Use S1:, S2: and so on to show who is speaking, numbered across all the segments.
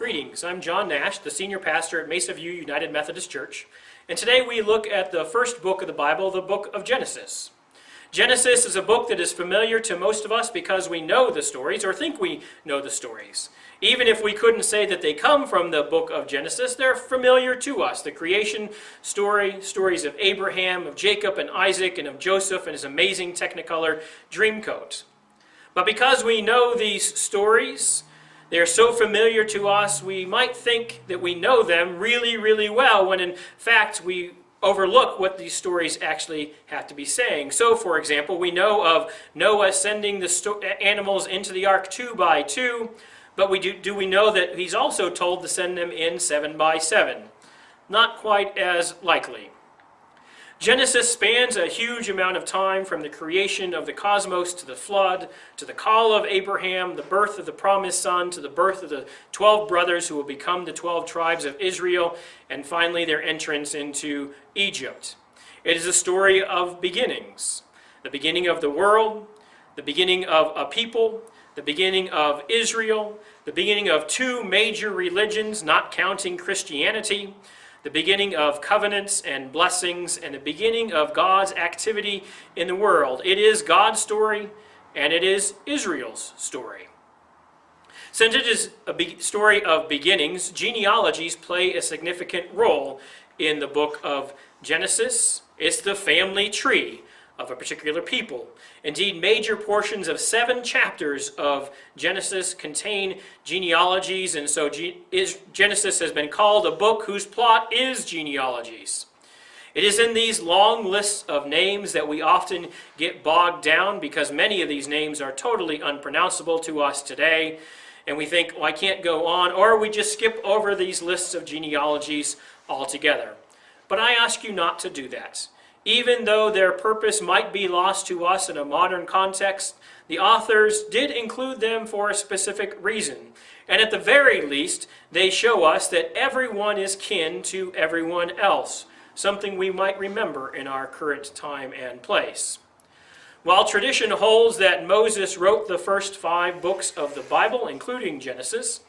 S1: Greetings, I'm John Nash, the senior pastor at Mesa United Methodist Church, and today we look at the first book of the Bible, the book of Genesis. Genesis is a book that is familiar to most of us because we know the stories, or think we know the stories. Even if we couldn't say that they come from the book of Genesis, they're familiar to us. The creation story, stories of Abraham, of Jacob and Isaac, and of Joseph and his amazing Technicolor Dreamcoat. But because we know these stories, they are so familiar to us, we might think that we know them really, really well, when in fact we overlook what these stories actually have to be saying. So, for example, we know of Noah sending the animals into the ark 2 by 2, but do we know that he's also told to send them in 7 by 7? Not quite as likely. Genesis spans a huge amount of time, from the creation of the cosmos to the flood, to the call of Abraham, the birth of the promised son, to the birth of the 12 brothers who will become the 12 tribes of Israel, and finally their entrance into Egypt. It is a story of beginnings. The beginning of the world, the beginning of a people, the beginning of Israel, the beginning of two major religions, not counting Christianity, the beginning of covenants and blessings, and the beginning of God's activity in the world. It is God's story, and it is Israel's story. Since it is a story of beginnings, genealogies play a significant role in the book of Genesis. It's the family tree of a particular people. Indeed, major portions of 7 chapters of Genesis contain genealogies, and so Genesis has been called a book whose plot is genealogies. It is in these long lists of names that we often get bogged down, because many of these names are totally unpronounceable to us today, and we think, well, I can't go on, or we just skip over these lists of genealogies altogether. But I ask you not to do that. Even though their purpose might be lost to us in a modern context, the authors did include them for a specific reason. And at the very least, they show us that everyone is kin to everyone else, something we might remember in our current time and place. While tradition holds that Moses wrote the first 5 books of the Bible, including Genesis,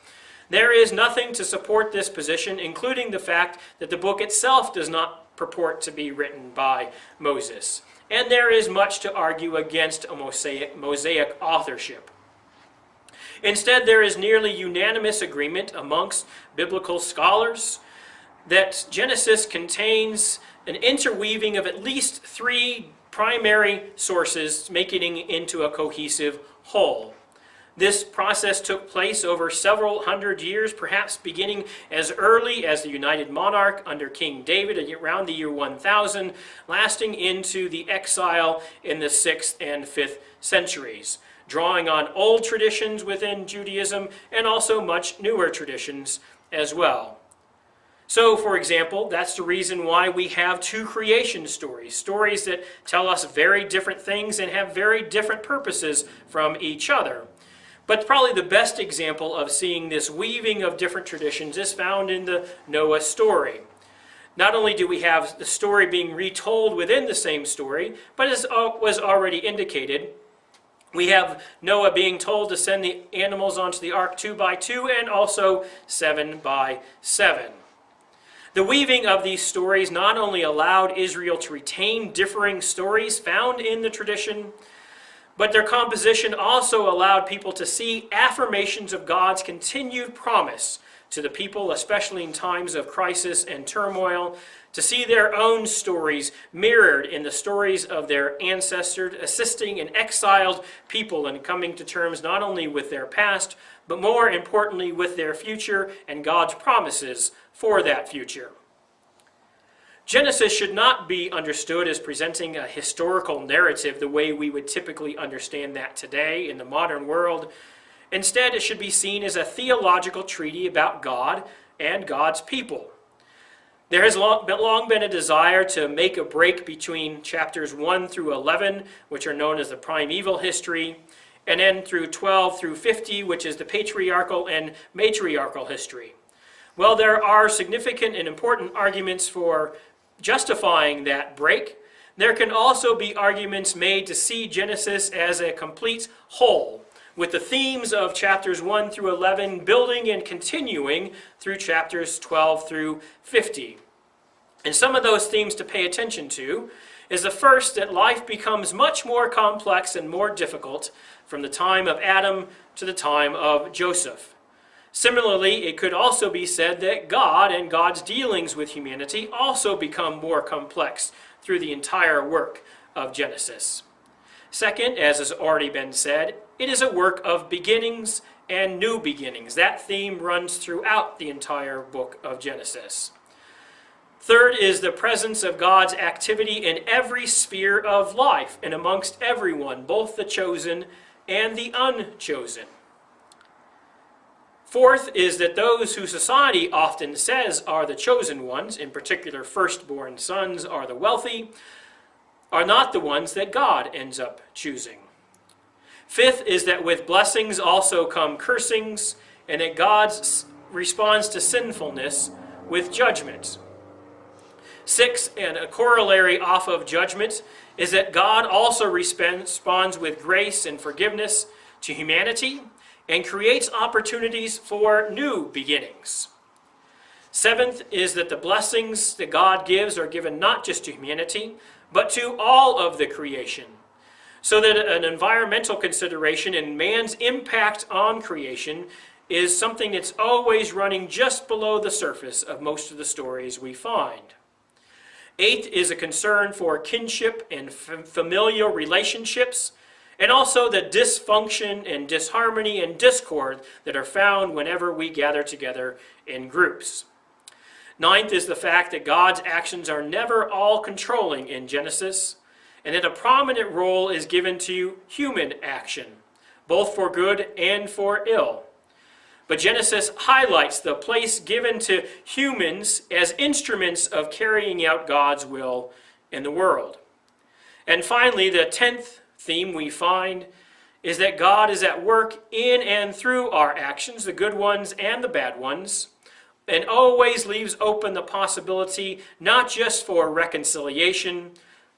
S1: there is nothing to support this position, including the fact that the book itself does not purport to be written by Moses. And there is much to argue against a Mosaic authorship. Instead, there is nearly unanimous agreement amongst biblical scholars that Genesis contains an interweaving of at least 3 primary sources, making it into a cohesive whole. This process took place over several hundred years, perhaps beginning as early as the United Monarch under King David around the year 1000, lasting into the exile in the 6th and 5th centuries, drawing on old traditions within Judaism and also much newer traditions as well. So, for example, that's the reason why we have 2 creation stories, stories that tell us very different things and have very different purposes from each other. But probably the best example of seeing this weaving of different traditions is found in the Noah story. Not only do we have the story being retold within the same story, but as was already indicated, we have Noah being told to send the animals onto the ark 2 by 2 and also 7 by 7. The weaving of these stories not only allowed Israel to retain differing stories found in the tradition, but their composition also allowed people to see affirmations of God's continued promise to the people, especially in times of crisis and turmoil, to see their own stories mirrored in the stories of their ancestors, assisting an exiled people in coming to terms not only with their past, but more importantly with their future and God's promises for that future. Genesis should not be understood as presenting a historical narrative the way we would typically understand that today in the modern world. Instead, it should be seen as a theological treatise about God and God's people. There has long been a desire to make a break between chapters 1 through 11, which are known as the primeval history, and then through 12 through 50, which is the patriarchal and matriarchal history. Well, there are significant and important arguments for justifying that break. There can also be arguments made to see Genesis as a complete whole, with the themes of chapters 1 through 11 building and continuing through chapters 12 through 50. And some of those themes to pay attention to is the first, that life becomes much more complex and more difficult from the time of Adam to the time of Joseph. Similarly, it could also be said that God and God's dealings with humanity also become more complex through the entire work of Genesis. Second, as has already been said, it is a work of beginnings and new beginnings. That theme runs throughout the entire book of Genesis. Third is the presence of God's activity in every sphere of life and amongst everyone, both the chosen and the unchosen. Fourth is that those who society often says are the chosen ones, in particular firstborn sons are the wealthy, are not the ones that God ends up choosing. Fifth is that with blessings also come cursings, and that God responds to sinfulness with judgment. Sixth, and a corollary off of judgment, is that God also responds with grace and forgiveness to humanity and creates opportunities for new beginnings. Seventh is that the blessings that God gives are given not just to humanity, but to all of the creation, so that an environmental consideration and man's impact on creation is something that's always running just below the surface of most of the stories we find. Eighth is a concern for kinship and familial relationships, and also the dysfunction and disharmony and discord that are found whenever we gather together in groups. Ninth is the fact that God's actions are never all-controlling in Genesis, and that a prominent role is given to human action, both for good and for ill. But Genesis highlights the place given to humans as instruments of carrying out God's will in the world. And finally, the 10th theme we find is that God is at work in and through our actions, the good ones and the bad ones, and always leaves open the possibility not just for reconciliation,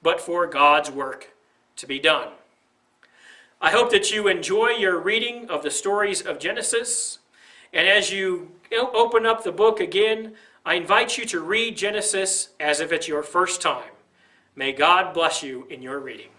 S1: but for God's work to be done. I hope that you enjoy your reading of the stories of Genesis. And as you open up the book again, I invite you to read Genesis as if it's your first time. May God bless you in your reading.